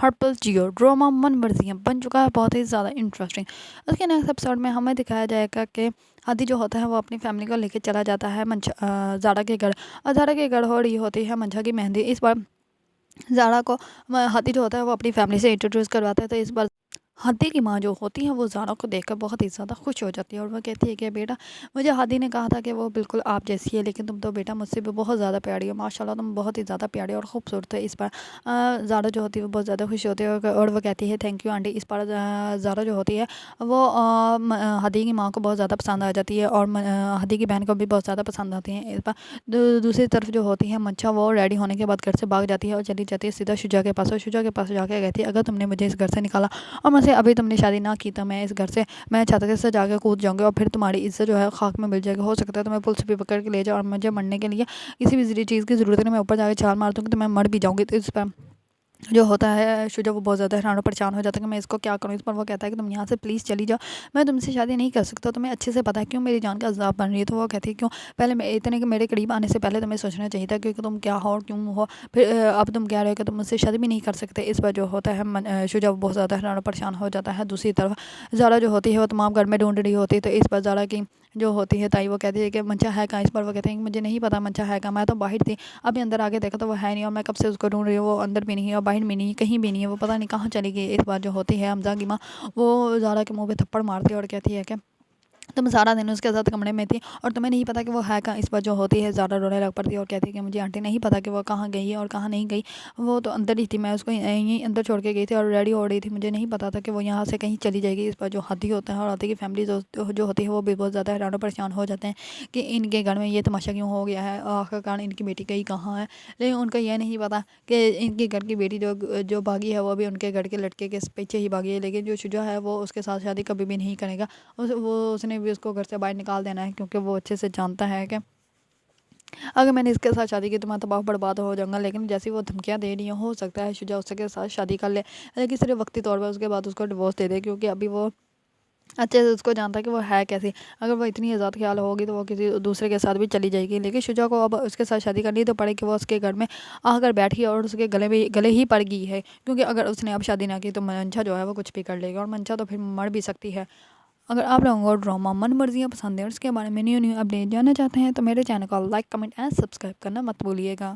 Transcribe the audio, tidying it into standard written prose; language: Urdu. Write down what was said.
ہرپل جیو ڈرامہ من مرضیاں بن چکا ہے بہت ہی زیادہ انٹرسٹنگ۔ اس کے نیکسٹ ایپیسوڈ میں ہمیں دکھایا جائے گا کہ ہادی جو ہوتا ہے وہ اپنی فیملی کو لے کے چلا جاتا ہے زارا کے گھر، اور زارا کے گھر ہو رہی ہوتی ہے منجا کی مہندی۔ اس بار زارا کو ہادی جو ہوتا ہے وہ اپنی فیملی سے انٹروڈیوس کرواتا ہے، تو اس بار ہادی کی ماں جو ہوتی ہے وہ زارا کو دیکھ کر بہت ہی زیادہ خوش ہو جاتی ہے، اور وہ کہتی ہے کہ بیٹا مجھے ہادی نے کہا تھا کہ وہ بالکل آپ جیسی ہے، لیکن تم تو بیٹا مجھ سے بھی بہت زیادہ پیاری ہو، ماشاءاللہ تم بہت ہی زیادہ پیاری اور خوبصورت ہے۔ اس بار زارا جو ہوتی ہے وہ بہت زیادہ خوش ہوتی ہے اور وہ کہتی ہے تھینک یو آنٹی۔ اس بار زارا جو ہوتی ہے وہ ہادی کی ماں کو بہت زیادہ پسند آ جاتی ہے، اور ہادی کی بہن کو بھی بہت زیادہ پسند آتی ہیں۔ اس بار دوسری طرف جو ہوتی ہے منشا، وہ ریڈی ہونے کے بعد گھر سے بھاگ جاتی ہے اور چلی جاتی ہے سیدھا شجا کے پاس، اور شجا کے پاس جا کے کہتی ہے اگر تم نے مجھے اس گھر سے نکالا اور مجھ سے ابھی تم نے شادی نہ کی تو میں اس گھر سے میں چھت سے جا کے کود جاؤں گی، اور پھر تمہاری عزت جو ہے خاک میں مل جائے گی، ہو سکتا ہے تمہیں پولیس بھی پکڑ کے لے جاؤ، اور مجھے مرنے کے لیے کسی بھی چیز کی ضرورت نہیں، میں اوپر جا کے چھال مار دوں گی تو میں مر بھی جاؤں گی۔ تو اس پر جو ہوتا ہے شجا وہ بہت زیادہ حیران و پریشان ہو جاتا ہے کہ میں اس کو کیا کروں۔ اس پر وہ کہتا ہے کہ تم یہاں سے پلیز چلی جاؤ، میں تم سے شادی نہیں کر سکتا، تمہیں اچھے سے پتا ہے کیوں میری جان کا عذاب بن رہی ہے۔ تو وہ کہتی ہے کیوں پہلے میں اتنے کہ میرے قریب آنے سے پہلے تمہیں سوچنا چاہیے تھا کہ تم کیا ہو اور کیوں ہو، پھر اب تم کہہ رہے ہو کہ تم مجھ سے شادی بھی نہیں کر سکتے۔ اس پر جو ہوتا ہے شجا بہت زیادہ حیران و پریشان ہو جاتا ہے۔ دوسری طرف زارا جو ہوتی ہے وہ تمام گھر میں ڈھونڈ رہی ہوتی ہے، تو اس پر زارا کی جو ہوتی ہے تائی وہ کہتی ہے کہ منچا ہے کہاں۔ اس پر وہ کہتے ہیں کہ مجھے نہیں پتا منچا ہے کہاں، میں تو باہر تھی، ابھی اندر آ کے دیکھا تو وہ ہے نہیں، اور میں کب سے اس کو ڈھونڈ رہی ہوں، وہ اندر بھی نہیں اور باہر بھی نہیں، کہیں بھی نہیں ہے، وہ پتہ نہیں کہاں چلی گئی۔ اس بار جو ہوتی ہے حمزہ کی ماں وہ زارا کے منہ پہ تھپڑ مارتی ہے اور کہتی ہے کہ تم سارا دن اس کے ساتھ کمرے میں تھی اور تمہیں نہیں پتا کہ وہ ہے کہاں۔ اس پر جو ہوتی ہے زارا رونے لگ پڑتی ہے اور کہتی ہے کہ مجھے آنٹی نہیں پتا کہ وہ کہاں گئی ہے اور کہاں نہیں گئی، وہ تو اندر ہی تھی، میں اس کو یہیں اندر چھوڑ کے گئی تھی اور ریڈی ہو رہی تھی، مجھے نہیں پتا تھا کہ وہ یہاں سے کہیں چلی جائے گی۔ اس پر جو ہادی ہوتا ہے اور ہادی کی فیملی جو ہوتی ہے وہ بھی بہت زیادہ حیران و پریشان ہو جاتے ہیں کہ ان کے گھر میں یہ تماشا کیوں ہو گیا ہے، آخرکار ان کی بیٹی گئی کہاں ہے۔ لیکن ان کو یہ نہیں پتا کہ ان کے گھر کی بیٹی جو بھاگی ہے وہ بھی ان کے گھر کے لڑکے کے پیچھے ہی بھاگی ہے، لیکن جو شجاع ہے وہ اس کے ساتھ شادی کبھی بھی نہیں کرے گا، اس نے بھی اس کو گھر سے باہر نکال دینا ہے، کیونکہ وہ اچھے سے جانتا ہے کہ اگر میں نے اس کے ساتھ شادی کی تو میں تباہ برباد ہو جاؤں گا۔ لیکن جیسی وہ دھمکیاں دے رہی ہیں ہو سکتا ہے شجاع اس کے ساتھ شادی کر لے، لیکن صرف وقتی طور پر، اس کے بعد اس کو ڈیورس دے دے، کیونکہ ابھی وہ اچھے سے اس کو جانتا ہے کہ وہ ہے کیسی۔ اگر وہ اتنی آزاد خیال ہوگی تو وہ کسی دوسرے کے ساتھ بھی چلی جائے گی، لیکن شجاع کو اب اس کے ساتھ شادی کرنی تو پڑے کہ وہ اس کے گھر میں آ کر بیٹھی اور اس کے گلے ہی پڑ گئی ہے، کیونکہ اگر اس نے اب شادی نہ کی تو منشا جو ہے وہ کچھ بھی کر لے گی، اور منشا تو پھر مر بھی سکتی ہے۔ اگر آپ لوگوں کو ڈرامہ من مرضیاں پسند ہے اور اس کے بارے میں نیو اپڈیٹ جاننا چاہتے ہیں تو میرے چینل کو لائک کمنٹ اینڈ سبسکرائب کرنا مت بھولیے گا۔